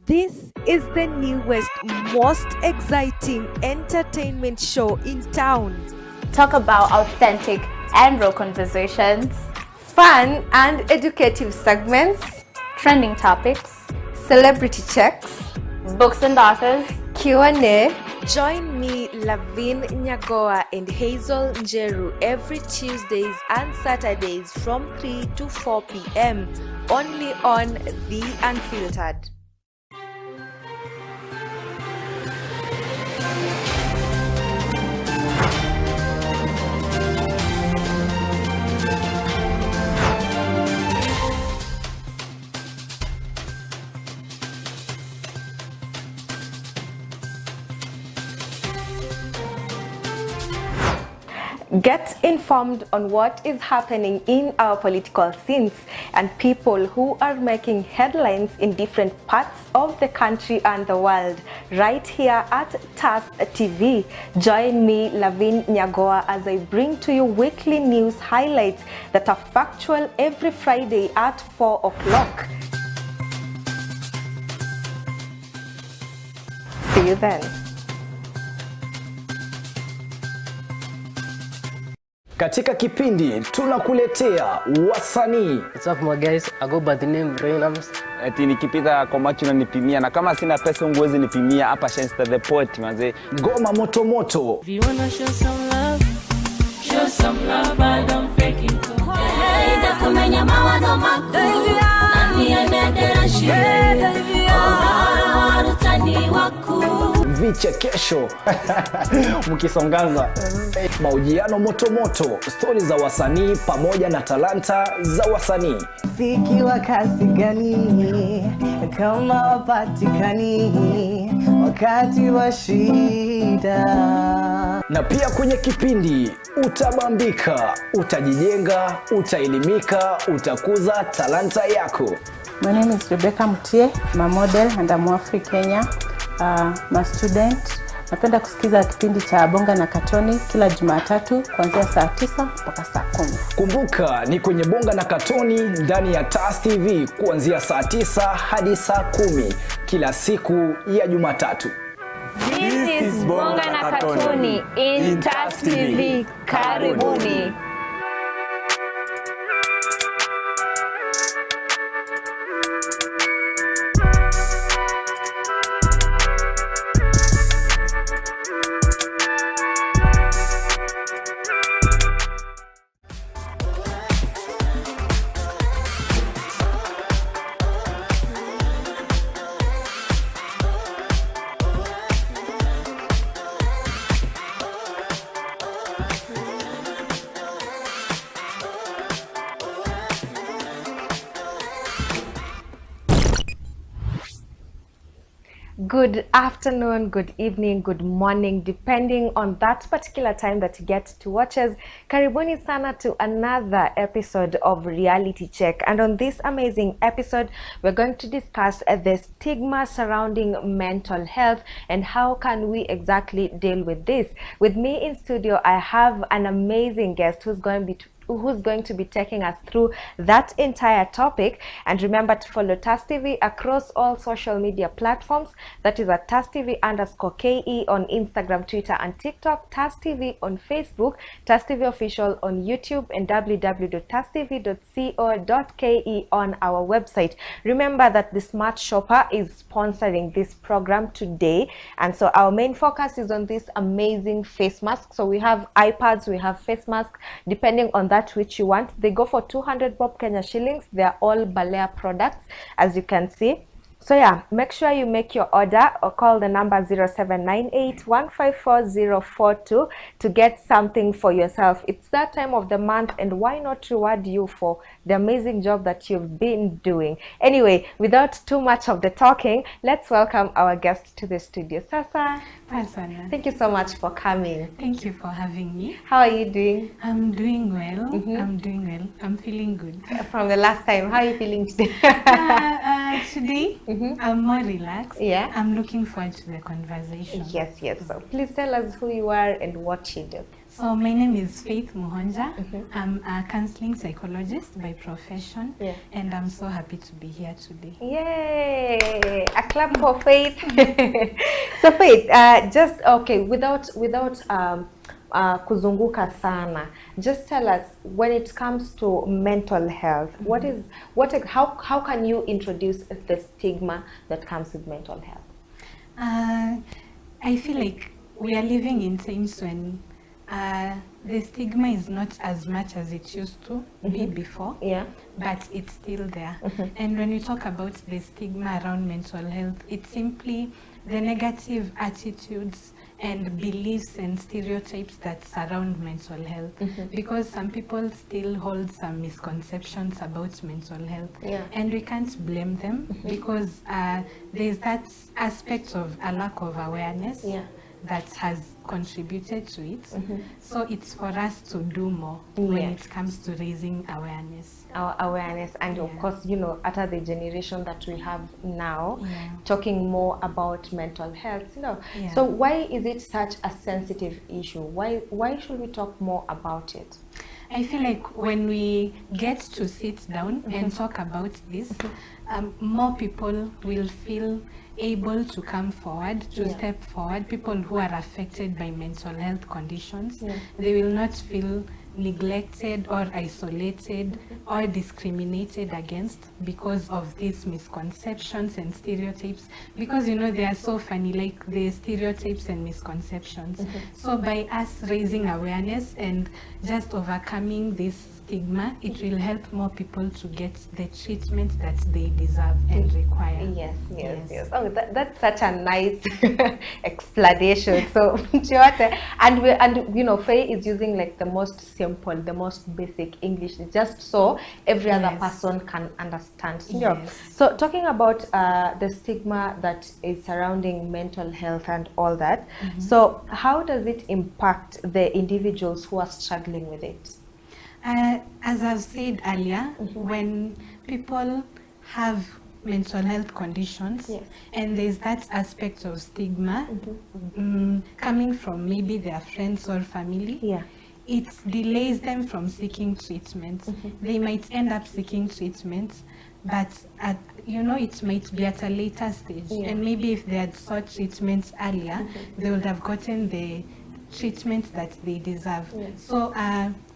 This is the newest, most exciting entertainment show in town. Talk about authentic and raw conversations, Fun and educative segments, trending topics, celebrity checks, books and authors, Q&A. Join me, LAVIN, NYAGOWA and Hazel Njeru every Tuesdays and Saturdays from 3 to 4 p.m. only on The Unfiltered. Get informed on what is happening in our political scenes and people who are making headlines in different parts of the country and the world, right here at TAS TV. Join me, LAVIN NYAGOWA, as I bring to you weekly news highlights that are factual every Friday at 4 o'clock. See you then. Katika kipindi tunakuletea wasanii. What's up my guys, I go by the name Rainams. Eti nikipita kwa macho unanipimia na kama sina pesa unguwezi nipimia hapa Shenster the Poet manze. Ngoma moto moto. If you wanna show some love, but don't fake it. Hey, nakumenya mawazo makuu. Nani anadera shida? Oh, utani waku. Vichekesho mkisongaza, mahojiano moto moto, stori za wasanii pamoja na talanta za wasanii. Fiki wa kasi gani kama wapatikani wakati wa shida. Na pia kwenye kipindi utabambika, utajijenga, utaelimika, utakuza talanta yako. My name is Rebecca Mutie. I'm a model and I'm Afri Kenya. I'm a student. Napenda kusikiza kipindi cha Bonga na Katoni kila Jumatatu kuanzia saa 9 mpaka saa 10. Kumbuka ni kwenye Bonga na Katoni ndani ya TAS TV kuanzia saa 9 hadi saa 10 kila siku ya Jumatatu. This is Bonga na Katoni in TAS TV. Karibuni. Good afternoon, good evening, good morning, depending on that particular time that you get to watch us. Karibuni sana to another episode of Reality Check. And on this amazing episode, we're going to discuss the stigma surrounding mental health and how can we exactly deal with this. With me in studio, I have an amazing guest who's going to be taking us through that entire topic. And remember to follow TAS TV across all social media platforms. That is at TAS TV_KE on Instagram, Twitter and TikTok, TAS TV on Facebook, TAS TV official on YouTube, and www.tastv.co.ke on our website. Remember that the Smart Shopper is sponsoring this program today, and so our main focus is on this amazing face mask. So we have iPads, we have face masks, depending on that which you want. They go for 200 bob Kenya shillings. They are all Balea products, as you can see. So yeah, make sure you make your order or call the number 0798-154-042 to get something for yourself. It's that time of the month, and why not reward you for the amazing job that you've been doing. Anyway, without too much of the talking, let's welcome our guest to the studio. Sasa, thank you so much for coming. Thank you for having me. How are you doing? I'm doing well. I'm doing well. I'm feeling good. From the last time, how are you feeling today? Today, I'm more relaxed. Yeah. I'm looking forward to the conversation. Yes, yes. So please tell us who you are and what you do. So my name is Faith Muhonja. I'm a counseling psychologist by profession. Yeah. And I'm so happy to be here today. Yay! A clap for Faith. So Faith, just okay, without kuzunguka sana, just tell us, when it comes to mental health, how can you introduce the stigma that comes with mental health? I feel like we are living in times when the stigma is not as much as it used to be before, but it's still there. And when we talk about the stigma around mental health, it's simply the negative attitudes and beliefs and stereotypes that surround mental health, because some people still hold some misconceptions about mental health, and we can't blame them because there's that aspect of a lack of awareness that has contributed to it. So it's for us to do more when it comes to raising awareness. Our awareness, and of course, you know, after the generation that we have now, talking more about mental health, you know. So why is it such a sensitive issue? Why should we talk more about it? I feel like when we get to sit down and talk about this, more people will feel able to come forward, to step forward. People who are affected by mental health conditions, they will not feel neglected or isolated or discriminated against because of these misconceptions and stereotypes, because you know they are so funny, like the stereotypes and misconceptions. So by us raising awareness and just overcoming this stigma, it will help more people to get the treatment that they deserve and require. Yes. Oh, that's such a nice explanation. So and you know, Faye is using like the most simple, the most basic English, just so every other person can understand. So talking about the stigma that is surrounding mental health and all that, so how does it impact the individuals who are struggling with it? As I've said earlier, when people have mental health conditions and there's that aspect of stigma coming from maybe their friends or family, it delays them from seeking treatment. They might end up seeking treatment, but you know, it might be at a later stage, and maybe if they had sought treatment earlier, they would have gotten the treatment that they deserve. So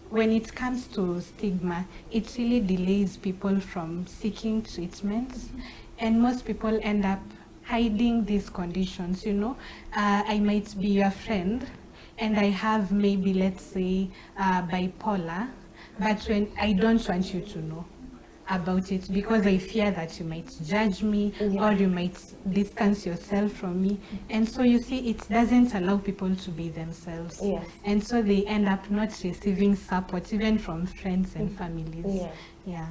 when it comes to stigma, it really delays people from seeking treatment, and most people end up hiding these conditions. You know, I might be your friend and I have maybe, let's say, bipolar, but when I don't want you to know about it because I fear that you might judge me or you might distance yourself from me, and so you see, it doesn't allow people to be themselves, and so they end up not receiving support even from friends and families.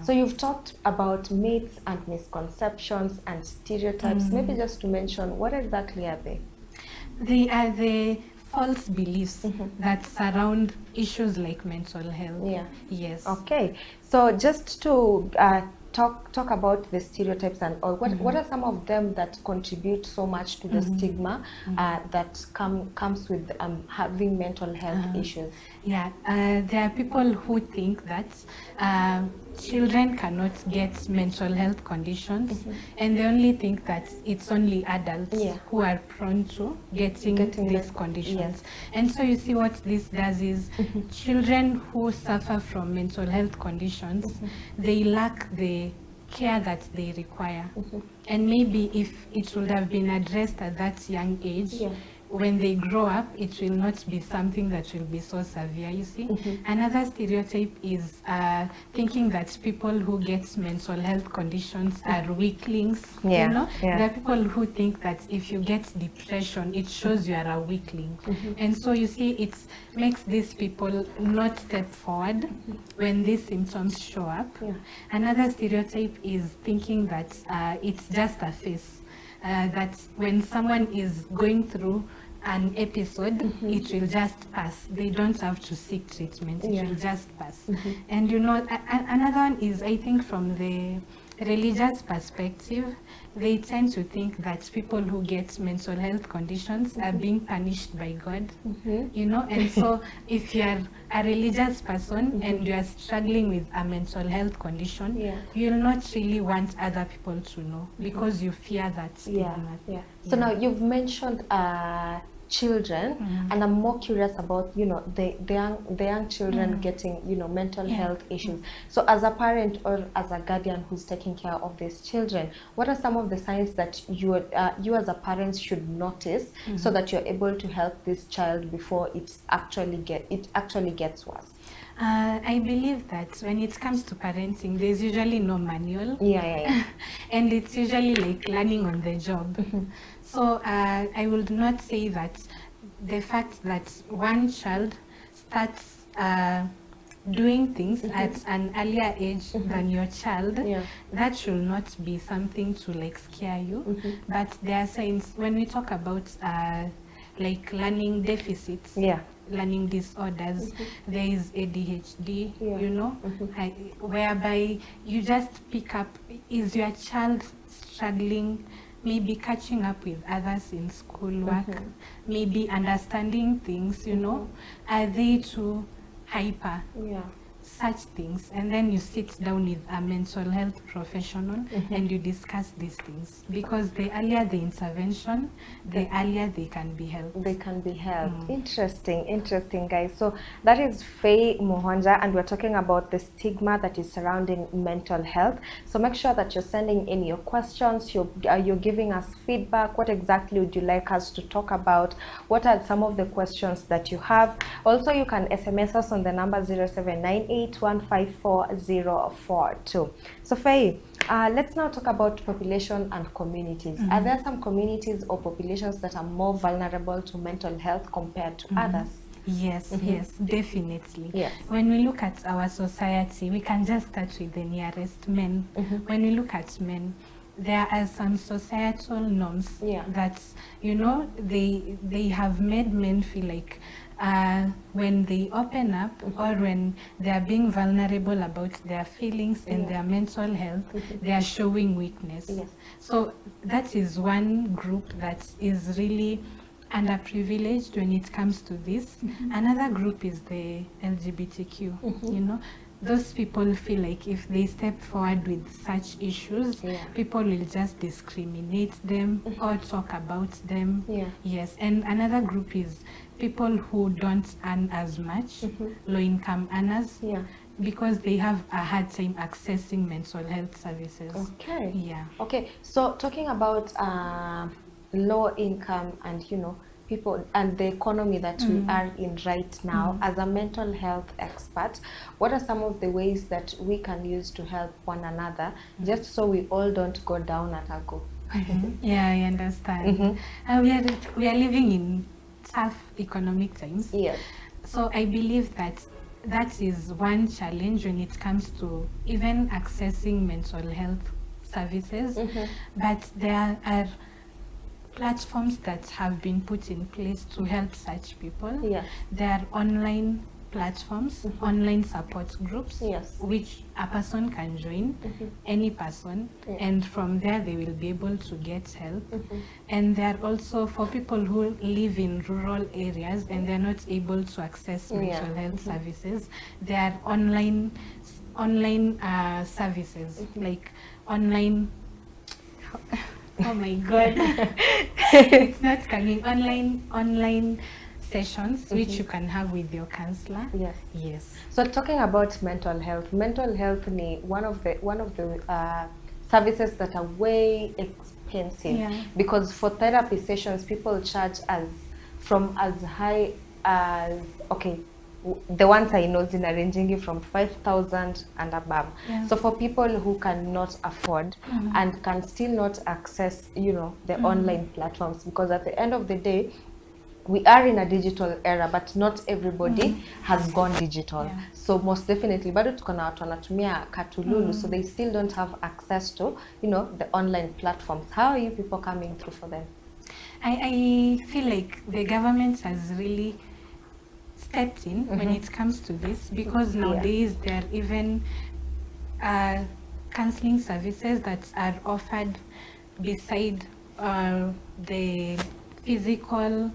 So you've talked about myths and misconceptions and stereotypes. Maybe just to mention, what exactly are they? They are the false beliefs that surround issues like mental health. Okay, so just to talk about the stereotypes and all, what are some of them that contribute so much to the stigma that comes with having mental health issues? There are people who think that children cannot get mental health conditions, and they only think that it's only adults who are prone to getting these conditions. And so you see, what this does is children who suffer from mental health conditions, they lack the care that they require. And maybe if it would have been addressed at that young age, when they grow up, it will not be something that will be so severe, you see. Another stereotype is thinking that people who get mental health conditions are weaklings. You know, there are people who think that if you get depression, it shows you are a weakling. And so you see, it makes these people not step forward when these symptoms show up. Another stereotype is thinking that it's just a phase. That when someone is going through an episode, it will just pass. They don't have to seek treatment. It will just pass. And you know, another one is, I think, from the religious perspective, they tend to think that people who get mental health conditions are being punished by God, you know. And so if you are a religious person and you are struggling with a mental health condition, you'll not really want other people to know because you fear that stigma. So now you've mentioned children, and I'm more curious about, you know, the young children getting, you know, mental health issues. So as a parent or as a guardian who's taking care of these children, what are some of the signs that you as a parent should notice so that you're able to help this child before it actually gets worse? I believe that when it comes to parenting, there's usually no manual. And it's usually like learning on the job. So I would not say that the fact that one child starts doing things at an earlier age than your child, that should not be something to like scare you. But there are signs when we talk about like learning deficits, learning disorders, there is ADHD, you know, whereby you just pick up, is your child struggling, maybe catching up with others in schoolwork, maybe understanding things, you know, are they too hyper? Such things. And then you sit down with a mental health professional and you discuss these things, because the earlier the intervention, the earlier they can be helped. Interesting guys. So that is Faye Muhonja, and we're talking about the stigma that is surrounding mental health. So make sure that you're sending in your questions, you're giving us feedback. What exactly would you like us to talk about? What are some of the questions that you have? Also, you can SMS us on the number 0798154042. So Faye, let's now talk about population and communities. Are there some communities or populations that are more vulnerable to mental health compared to others? Yes, yes, definitely. When we look at our society, we can just start with the nearest men. When we look at men, there are some societal norms that, you know, they have made men feel like when they open up or when they are being vulnerable about their feelings and their mental health, they are showing weakness. So that is one group that is really underprivileged when it comes to this. Another group is the LGBTQ, you know. Those people feel like if they step forward with such issues, people will just discriminate them or talk about them. Yes, and another group is people who don't earn as much, low-income earners, because they have a hard time accessing mental health services. Okay, so talking about low income and, you know, people and the economy that we are in right now, as a mental health expert, what are some of the ways that we can use to help one another, just so we all don't go down at a go? Yeah, I understand. We are living in tough economic times. So I believe that that is one challenge when it comes to even accessing mental health services. But there are platforms that have been put in place to help such people. There are online platforms, online support groups, which a person can join, any person, and from there they will be able to get help. And there are also, for people who live in rural areas and they're not able to access mental health services, there are online services, like online oh my god it's not coming, online sessions which you can have with your counselor. So talking about mental health ni one of the services that are way expensive, because for therapy sessions people charge as high as, okay, the ones I know are ranging from 5,000 and above. So for people who cannot afford and can still not access, you know, the online platforms, because at the end of the day we are in a digital era, but not everybody has gone digital. So most definitely bado tuko na watu wanatumia katululu, so they still don't have access to, you know, the online platforms. How are you people coming through for them? I feel like the government has really stepped in when it comes to this, because nowadays there are even counseling services that are offered beside the physical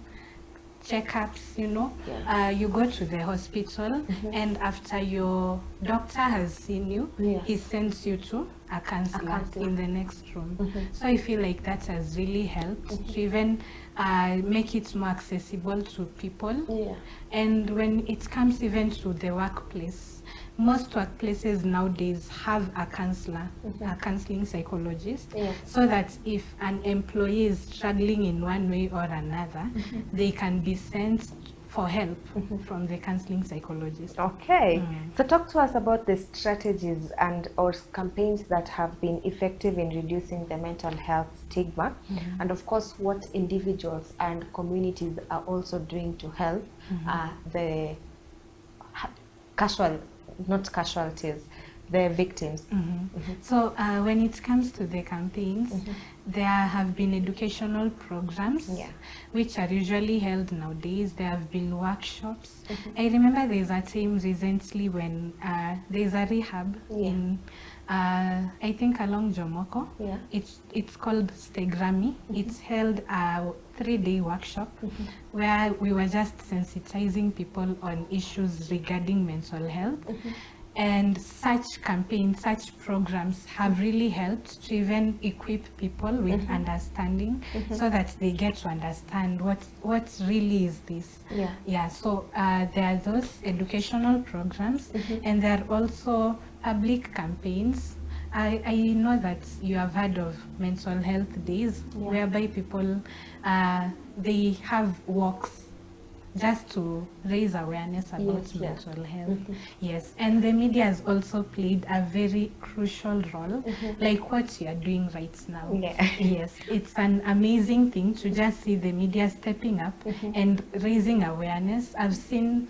checkups, you know. You go to the hospital, and after your doctor has seen you, he sends you to a counselor in the next room. So I feel like that has really helped to even make it more accessible to people. And when it comes even to the workplace, most workplaces nowadays have a counselor, a counseling psychologist, so that if an employee is struggling in one way or another, they can be sent for help from the counseling psychologist. Okay, so talk to us about the strategies and or campaigns that have been effective in reducing the mental health stigma, and of course what individuals and communities are also doing to help the the victims. So when it comes to the campaigns, there have been educational programs which are usually held nowadays. There have been workshops. I remember there's a time recently when there's a rehab in I think along Jomoko. It's called Stigma. It's held a 3-day workshop where we were just sensitizing people on issues regarding mental health. And such campaigns, such programs have really helped to even equip people with understanding, so that they get to understand what really is this. So there are those educational programs, and there are also public campaigns. I know that you have heard of mental health days, whereby people they have walks just to raise awareness about mental health. And the media has also played a very crucial role, like what you are doing right now. It's an amazing thing to just see the media stepping up and raising awareness. I've seen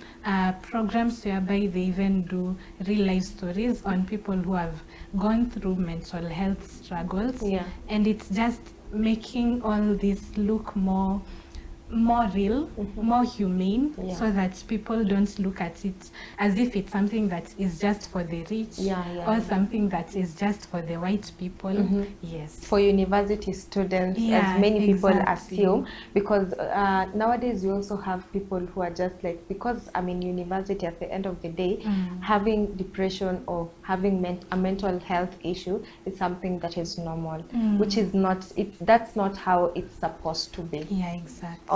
programs whereby they even do real life stories on people who have gone through mental health struggles, and it's just making all this look more real, more humane, so that people don't look at it as if it's something that is just for the rich, or something that is just for the white people. For university students, as many people assume, because nowadays we also have people who are just like, because I'm in university, at the end of the day, having depression or having a mental health issue is something that is normal, which is not, that's not how it's supposed to be.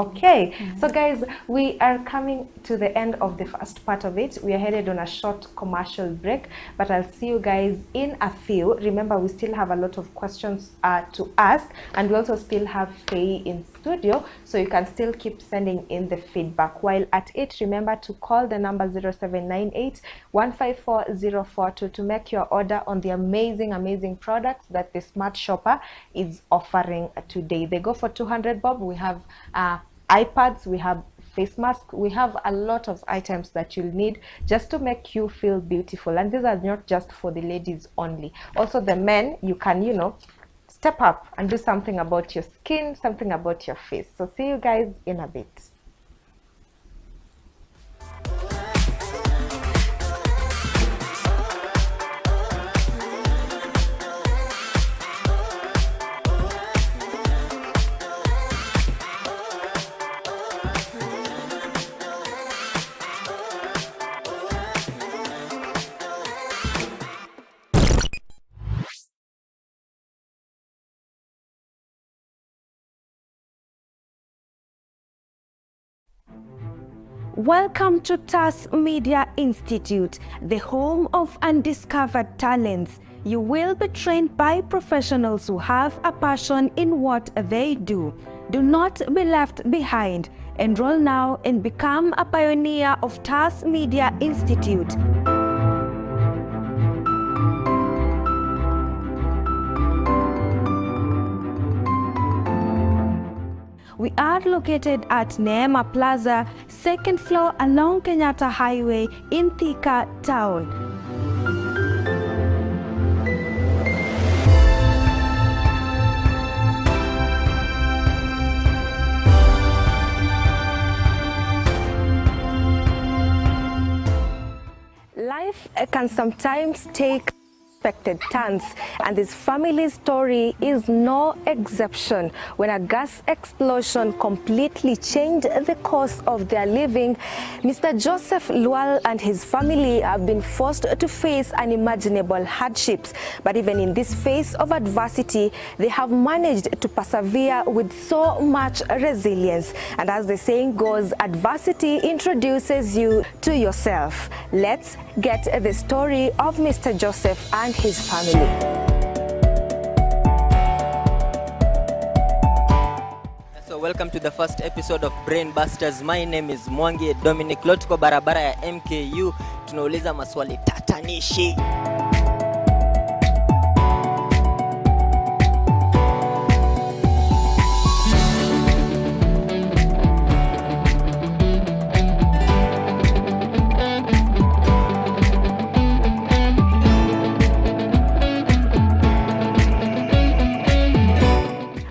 Okay, so guys, we are coming to the end of the first part of it. We are headed on a short commercial break, but I'll see you guys in a few. Remember, we still have a lot of questions to ask, and we also still have Faye in studio, so you can still keep sending in the feedback. While at it, remember to call the number 0798 154 042 to make your order on the amazing products that the Smart Shopper is offering today. They go for 200 bob. We have iPads, we have face masks, we have a lot of items that you'll need just to make you feel beautiful. And these are not just for the ladies only. Also the men, you can, you know, step up and do something about your skin, something about your face. So see you guys in a bit. Welcome to TAS Media Institute, the home of undiscovered talents. You will be trained by professionals who have a passion in what they do. Do not be left behind. Enroll now and become a pioneer of TAS Media Institute. We are located at Neema Plaza, 2nd floor along Kenyatta Highway in Thika Town. Life can sometimes take unexpected turns, and this family's story is no exception. When a gas explosion completely changed the course of their living, Mr. Joseph Lual and his family have been forced to face unimaginable hardships. But even in this phase of adversity, they have managed to persevere with so much resilience. And as the saying goes, adversity introduces you to yourself. Let's get the story of Mr. Joseph and his family. So welcome to the first episode of Brain Busters. My name is Mwangi Dominic. Leo tuko barabara ya MKU, tunauliza maswali tatanishi.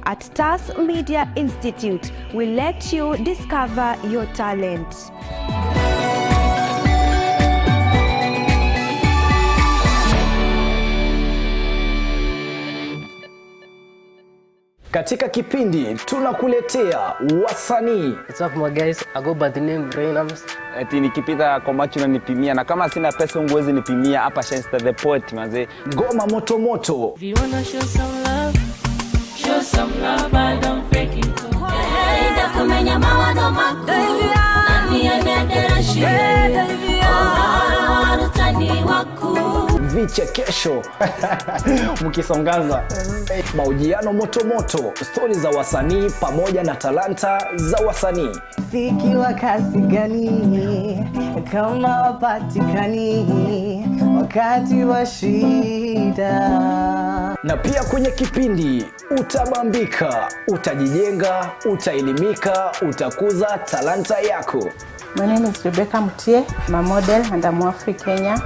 At TAS Media Institute, we let you discover your talent. Katika kipindi tunakuletea wasanii. What's up my guys, I go by the name Rainams. Eti nikipita kwa macho unanipimia, na kama sina pesa unguwezi nipimia hapa Shenster the Poet manze. Ngoma moto moto. If you wanna show some love, show some love, I don't fake it. Enda kumenya mawazo mako, nani anedera shire, warutani waku. Vichekesho mkisongaza, mahojiano moto moto, stori za wasanii pamoja na talanta za wasanii. Fiki wa kasi gani kama wapatikani wakati wa shida. Na pia kwenye kipindi utabambika, utajijenga, utaelimika, utakuza talanta yako. My name is Rebecca Mutie, I'm a model and I'm African Kenya.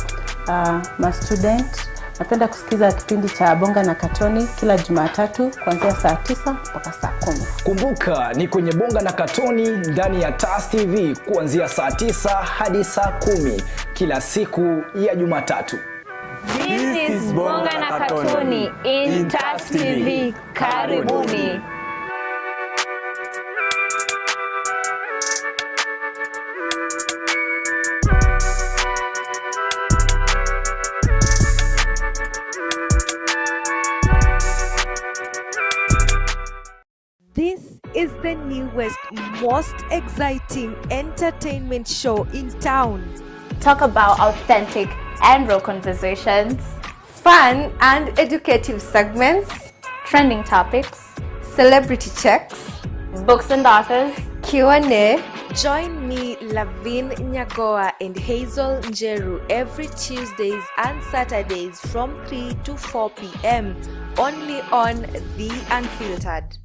I'm a student. Napenda kusikiza kipindi cha Bonga na Katoni kila Jumatatu kuanzia saa 9 mpaka saa 10. Kumbuka ni kwenye Bonga na Katoni ndani ya TAS TV kuanzia saa 9 hadi saa 10 kila siku ya Jumatatu. This is Bonga na Katoni in TAS TV. Karibuni. This is the newest, most exciting entertainment show in town. Talk about authentic and real conversations, Fun and educative segments, trending topics, celebrity checks, books and authors. Q&A. Join me, LAVIN, NYAGOWA and Hazel Njeru every Tuesdays and Saturdays from 3 to 4 p.m. only on The Unfiltered.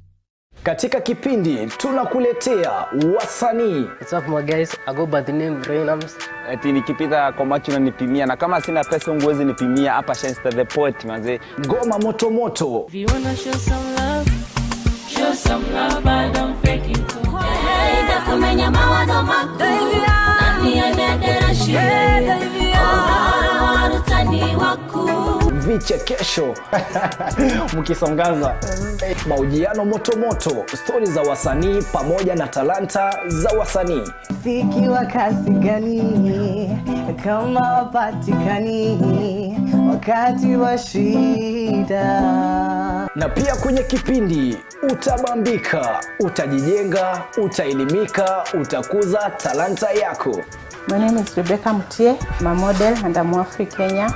Katika kipindi tunakuletea wasanii. What's up my guys, I go by the name Rainams. Eti nikipita kwa macho unanipimia, na kama sina pesa unguwezi nipimia hapa Shenster the Poet manze. Ngoma moto moto. If you wanna show some love, show some love, I don't fake it. Enda kumenya mawazo mako, nani anedera shire, warutani waku. Vichekesho mkisongaza, mahojiano moto moto, stori za wasanii pamoja na talanta za wasanii. Fiki wa kasi gani kama wapatikani wakati wa shida. Na pia kwenye kipindi utabambika, utajijenga, utaelimika, utakuza talanta yako. My name is Rebecca Mutie, I'm a model and I'm African Kenya.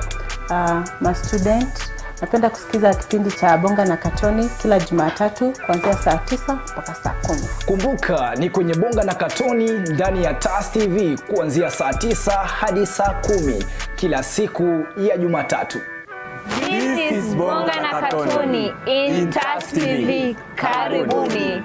I'm a student. Napenda kusikiza kipindi cha Bonga na Katoni kila Jumatatu kuanzia saa 9 mpaka saa 10. Kumbuka ni kwenye Bonga na Katoni ndani ya TAS TV kuanzia saa 9 hadi saa 10 kila siku ya Jumatatu. This is Bonga na Katoni in TAS TV. Karibuni.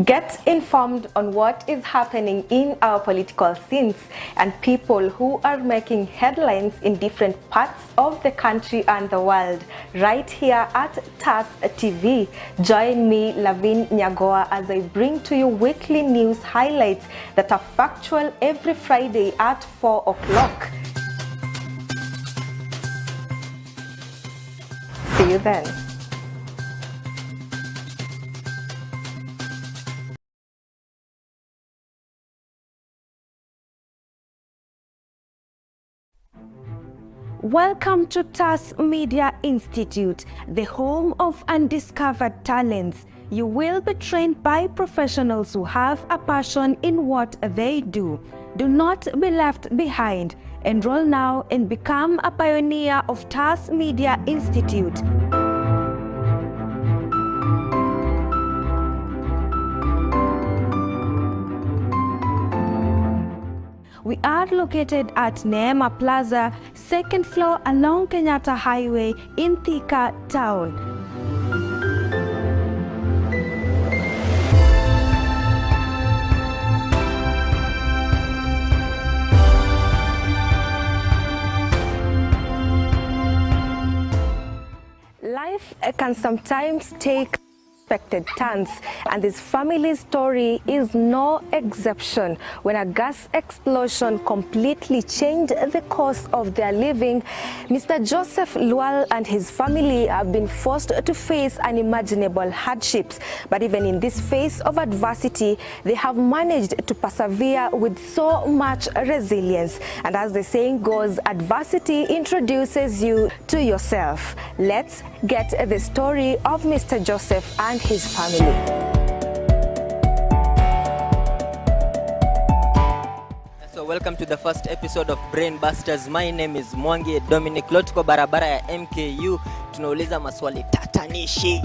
Get informed on what is happening in our political scenes and people who are making headlines in different parts of the country and the world, right here at TAS TV. Join me, LAVIN NYAGOWA, as I bring to you weekly news highlights that are factual every Friday at 4 o'clock. See you then. Welcome to TAS Media Institute, the home of undiscovered talents. You will be trained by professionals who have a passion in what they do. Do not be left behind. Enroll now and become a pioneer of TAS Media Institute. We are located at Neema Plaza, 2nd floor along Kenyatta Highway in Thika Town. Life can sometimes take unexpected turns, and this family's story is no exception. When a gas explosion completely changed the course of their living, Mr. Joseph Lual and his family have been forced to face unimaginable hardships. But even in this phase of adversity, they have managed to persevere with so much resilience. And as the saying goes, adversity introduces you to yourself. Let's get the story of Mr. Joseph and his family. So welcome to the first episode of Brain Busters. My name is Mwangi Dominic. Leo tuko barabara ya MKU, tunauliza maswali tatanishi.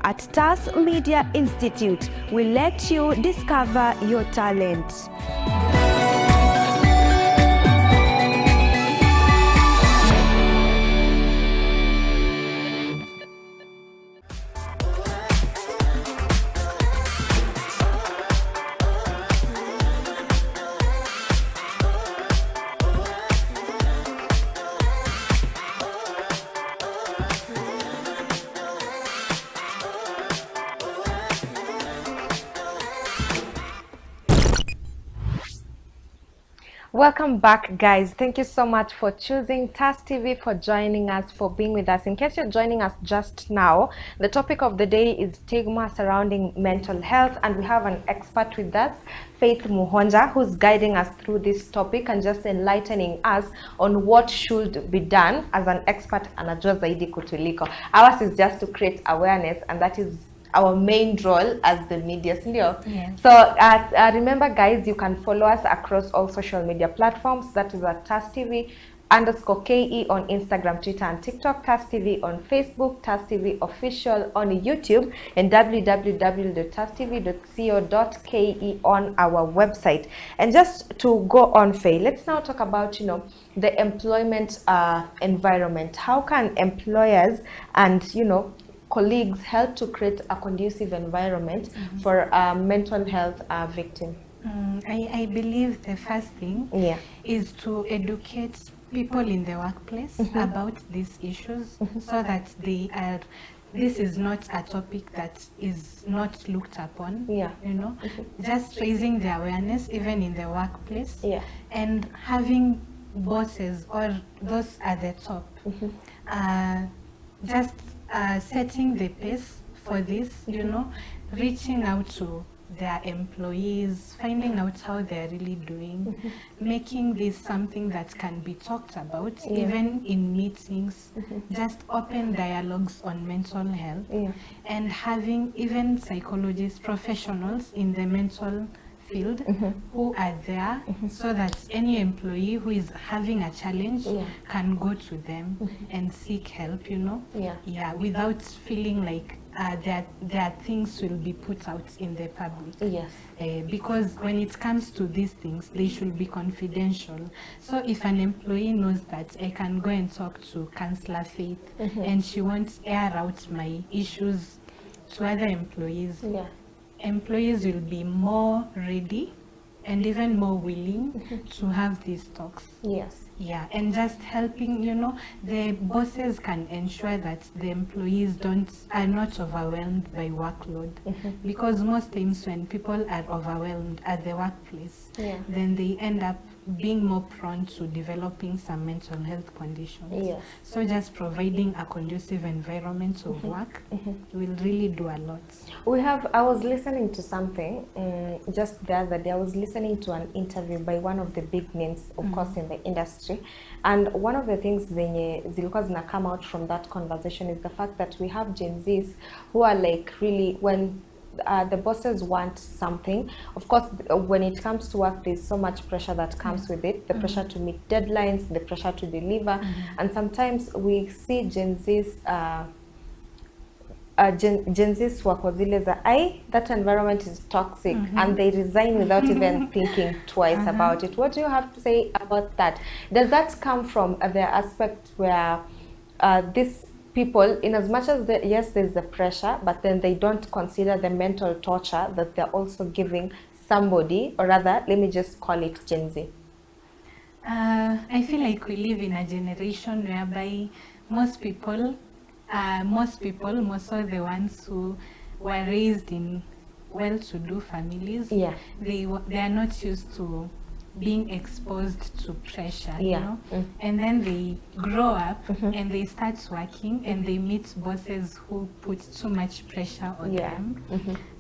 At TAS Media Institute, we let you discover your talent. Welcome back, guys. Thank you so much for choosing TAS TV, for joining us, for being with us. In case you're joining us just now, the topic of the day is stigma surrounding mental health, and we have an expert with us, Faith Muhonja, who's guiding us through this topic and just enlightening us on what should be done. As an expert, anajua zaidi kutuliko. Ours is just to create awareness, and that is our main role as the media. Yes. So remember, guys, you can follow us across all social media platforms. That is at TAS TV _KE on Instagram, Twitter, and TikTok, TAS TV on Facebook, TAS TV official on YouTube, and www.tastv.co.ke on our website. And just to go on, Faye, let's now talk about, the employment environment. How can employers and, colleagues help to create a conducive environment for a mental health victim? I believe the first thing is to educate people in the workplace about these issues so that this is not a topic that is not looked upon, just raising the awareness even in the workplace, and having bosses or those at the top just setting the pace for this, reaching out to their employees, finding out how they're really doing, making this something that can be talked about even in meetings, just open dialogues on mental health, and having even psychologists, professionals in the mental field who are there so that any employee who is having a challenge can go to them and seek help, you know? Yeah, without feeling like their things will be put out in the public. Yes. Because when it comes to these things, they should be confidential. So if an employee knows that I can go and talk to Counselor Faith and she won't air out my issues to other employees, employees will be more ready and even more willing to have these talks. Yes. Yeah, and just helping, you know, the bosses can ensure that the employees are not overwhelmed by workload. Because most times when people are overwhelmed at the workplace, then they end up being more prone to developing some mental health conditions. Yes. So just providing a conducive environment of work will really do a lot. I was listening to something just the other day. I was listening to an interview by one of the big names, of course, in the industry. And one of the things zilikuwa zina come out from that conversation is the fact that we have Gen Zs who are like really, when the bosses want something, of course, when it comes to work, there's so much pressure that comes with it, the pressure to meet deadlines, the pressure to deliver, and sometimes we see Gen Zs Gen Z's wako zile za that environment is toxic, and they resign without even thinking twice about it. What do you have to say about that? Does that come from the aspect where these people, in as much as yes, there's the pressure, but then they don't consider the mental torture that they're also giving somebody, or rather, let me just call it Gen Z? I feel like we live in a generation whereby most people, most of the ones who were raised in well-to-do families, they are not used to being exposed to pressure, you know, and then they grow up and they start working and they meet bosses who put too much pressure on them.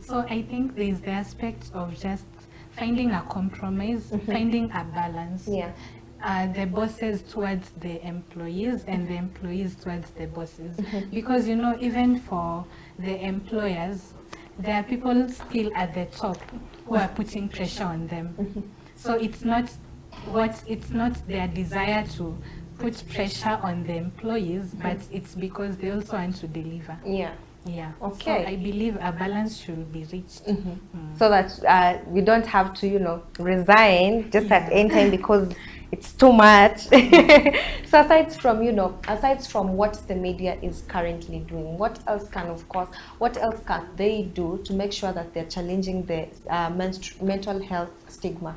So I think there's the aspect of just finding a compromise, finding a balance. The bosses towards the employees and the employees towards the bosses. Because, you know, even for the employers, there are people still at the top who are putting pressure on them. So it's not their desire to put pressure on the employees, but it's because they also want to deliver. Okay. So I believe a balance should be reached. So that we don't have to, you know, resign just at any time because it's too much. So aside from, you know, aside from what the media is currently doing, what else can they do to make sure that they're challenging the mental health stigma?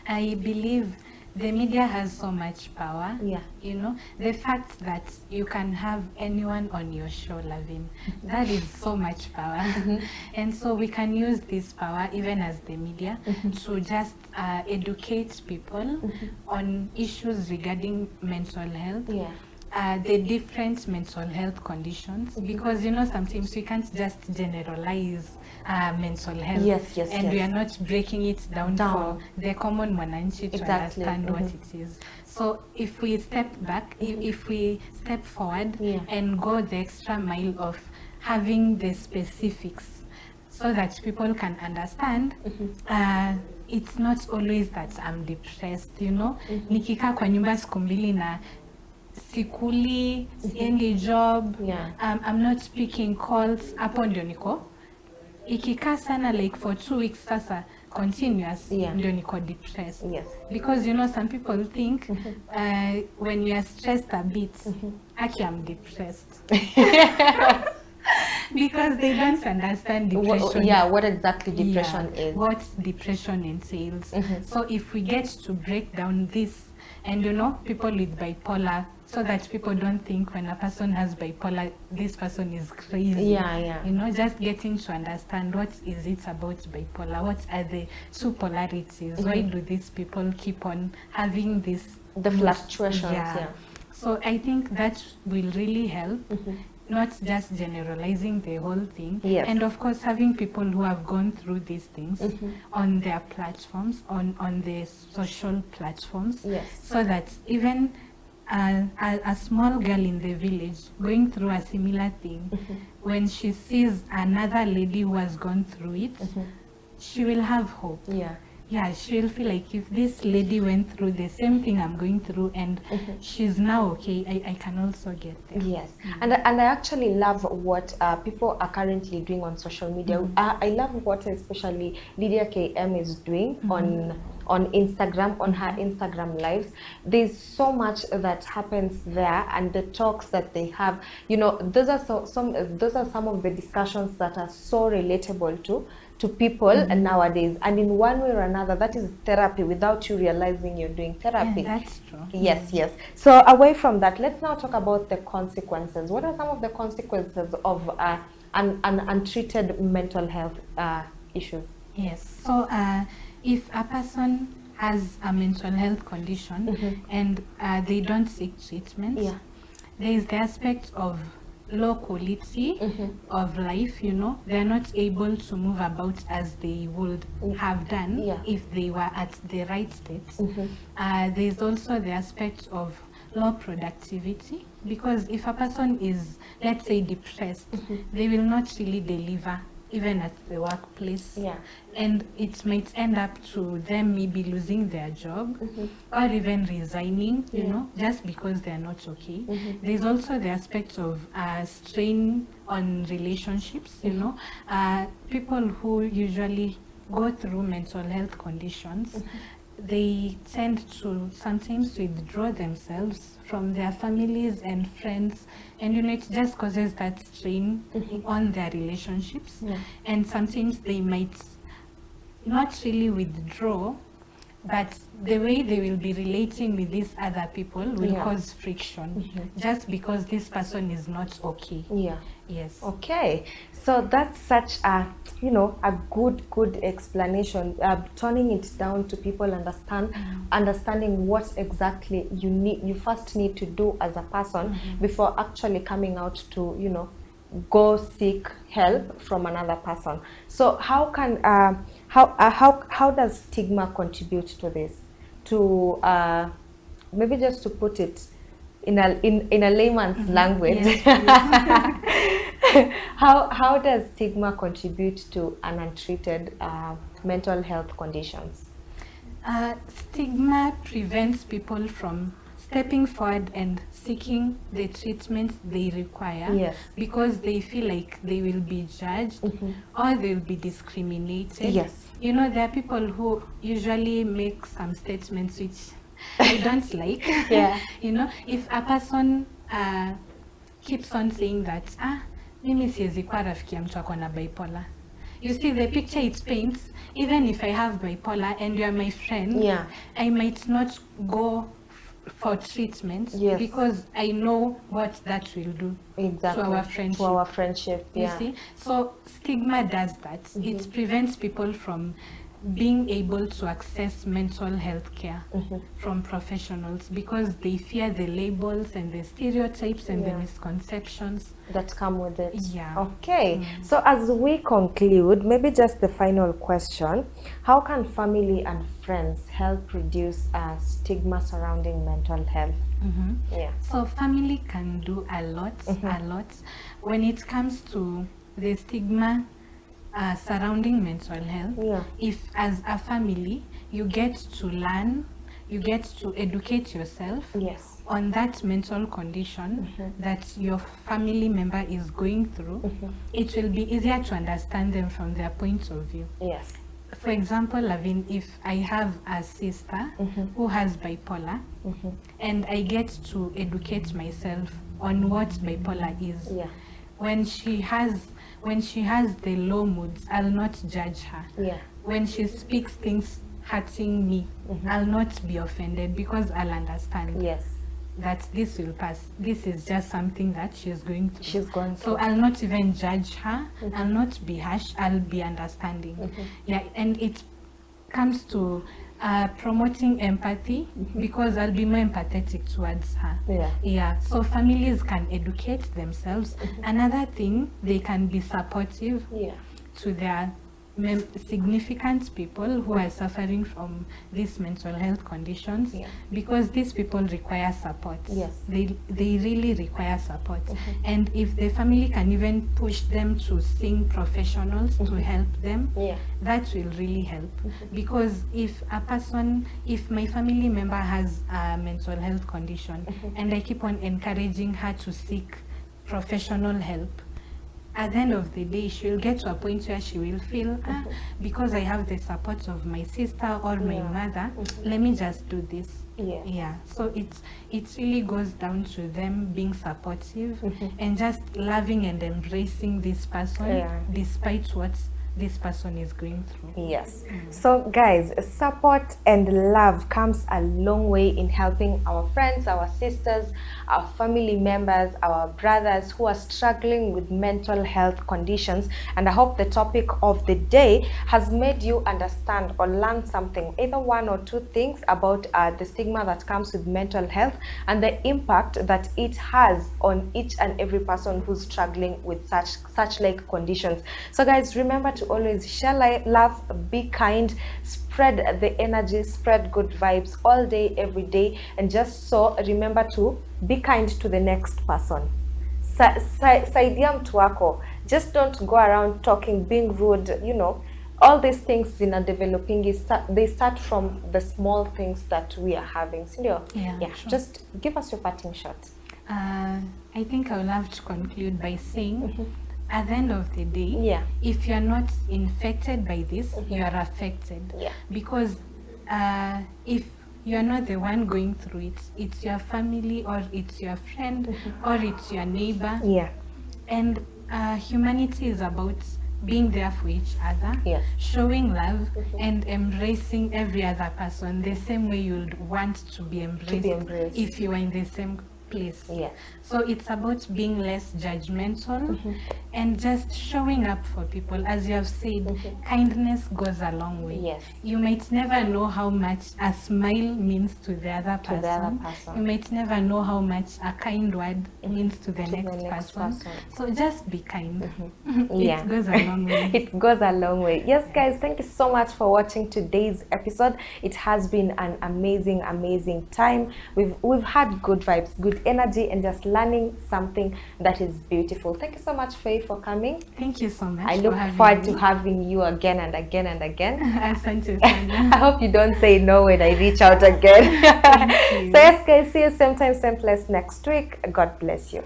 I believe the media has so much power. You know, the fact that you can have anyone on your show, Lavin, that is so much power. And so we can use this power, even as the media, to just educate people on issues regarding mental health. The different mental health conditions, because, you know, sometimes we can't just generalize mental health, and we are not breaking it down for the common mwananchi to understand what it is. So if we step back, if we step forward and go the extra mile of having the specifics so that people can understand, it's not always that I'm depressed, you know. Nikika kwa nyumba siku mbili na sikuli, siendi job, I'm not picking calls, hapo ndio niko. Ikikaa sana like for 2 weeks sasa continuous, ndio niko depressed. Because, you know, some people think when you are stressed a bit, actually I'm depressed. Because they don't understand depression. What exactly depression is. What depression entails. So if we get to break down this, and, you know, people with bipolar, so that people don't think when a person has bipolar, this person is crazy. You know, just getting to understand what is it about bipolar, what are the two polarities, why do these people keep on having this fluctuations. So I think that will really help. Not just generalizing the whole thing, and of course having people who have gone through these things on their platforms, on the social platforms, so that even a small girl in the village going through a similar thing, when she sees another lady who has gone through it, she will have hope. Yeah, she will feel like if this lady went through the same thing I'm going through and she's now okay, I can also get there. Yes, and I actually love what people are currently doing on social media. I love what especially Lydia KM is doing on Instagram, on her Instagram lives. There's so much that happens there, and the talks that they have, you know, those are some of the discussions that are so relatable to people nowadays, and in one way or another that is therapy without you realizing you're doing therapy. Yeah, that's true. Yes. So away from that, let's now talk about the consequences. What are some of the consequences of an untreated mental health issues? Yes, so if a person has a mental health condition and they don't seek treatment, there is the aspect of low quality of life, you know. They're not able to move about as they would have done if they were at the right state. There's also the aspect of low productivity, because if a person is, let's say, depressed, they will not really deliver even at the workplace, and it might end up to them maybe losing their job or even resigning, you know, just because they're not okay. There's also the aspect of strain on relationships, you know. People who usually go through mental health conditions, they tend to sometimes withdraw themselves from their families and friends, and you know, it just causes that strain on their relationships. And sometimes they might not really withdraw, but the way they will be relating with these other people will cause friction, just because this person is not okay. Yes. Okay, so that's such a, you know, a good explanation, turning it down to people understanding what exactly you first need to do as a person before actually coming out to, you know, go seek help from another person. So how can how does stigma contribute to this? To maybe just to put it in a layman's language, how does stigma contribute to an untreated mental health conditions? Stigma prevents people from stepping forward and seeking the treatment they require, because they feel like they will be judged or they will be discriminated. You know, there are people who usually make some statements which I don't like. You know, if a person keeps on saying that, mimi siwezi kuwa rafiki ya mtu ako na bipolar. You see the picture it paints, even if I have bipolar and you are my friend, I might not go for treatment because I know what that will do to our friendship. To our friendship, you see? So stigma does that. It prevents people from being able to access mental health care from professionals, because they fear the labels and the stereotypes and the misconceptions that come with it. Okay, so as we conclude, maybe just the final question: how can family and friends help reduce stigma surrounding mental health? So family can do a lot when it comes to the stigma surrounding mental health. If as a family you get to learn, you get to educate yourself on that mental condition that your family member is going through, it will be easier to understand them from their point of view. For example, Lavin, if I have a sister who has bipolar and I get to educate myself on what bipolar is, when she has the low moods, I'll not judge her. When she speaks things hurting me, I'll not be offended, because I'll understand that this will pass. This is just something that she's going through. So I'll not even judge her. I'll not be harsh. I'll be understanding. And it comes to promoting empathy, because I'll be more empathetic towards her. So families can educate themselves. Another thing, they can be supportive to their significant people who are suffering from these mental health conditions, because these people require support. They really require support. And if the family can even push them to seeing professionals to help them, that will really help. Because if my family member has a mental health condition and I keep on encouraging her to seek professional help, at the end of the day, she will get to a point where she will feel, because I have the support of my sister or my mother, let me just do this. So it really goes down to them being supportive and just loving and embracing this person despite what this person is going through. So guys, support and love comes a long way in helping our friends, our sisters, our family members, our brothers who are struggling with mental health conditions. And I hope the topic of the day has made you understand or learn something, either one or two things about the stigma that comes with mental health and the impact that it has on each and every person who's struggling with such like conditions. So guys, remember to always share love, be kind, spread the energy, spread good vibes all day, every day, and just so remember to be kind to the next person. Saidia mtu wako. Just don't go around talking, being rude, you know. All these things in a developing they start from the small things that we are having. Sure. Just give us your parting shot. I think I will have to conclude by saying, at the end of the day, if you're not infected by this, you are affected. Because if you're not the one going through it, it's your family or it's your friend or it's your neighbor. And humanity is about being there for each other, showing love and embracing every other person the same way you'd want to be embraced if you are in the same place. So it's about being less judgmental and just showing up for people. As you have said, kindness goes a long way. You might never know how much a smile means to the other person. You might never know how much a kind word means to the next person. So just be kind. It goes a long way. It goes a long way. Yes guys, thank you so much for watching today's episode. It has been an amazing time. We've had good vibes, good energy, and just learning something that is beautiful. Thank you so much, Faye, for coming. Thank you so much. I look forward to having you again and again and again. Asante sana. I hope you don't say no when I reach out again. So yes guys, see you same time, same place next week. God bless you.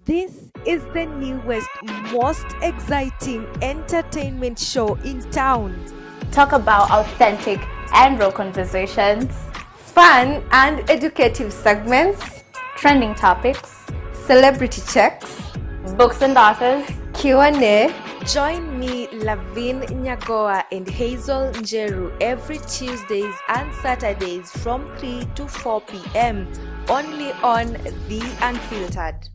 This is the newest, most exciting entertainment show in town. Talk about authentic and real conversations, fun and educative segments, trending topics, celebrity checks, books and authors, Q&A. Join me, LAVIN NYAGOWA and Hazel Njeru every Tuesdays and Saturdays from 3 to 4 p.m. only on The Unfiltered.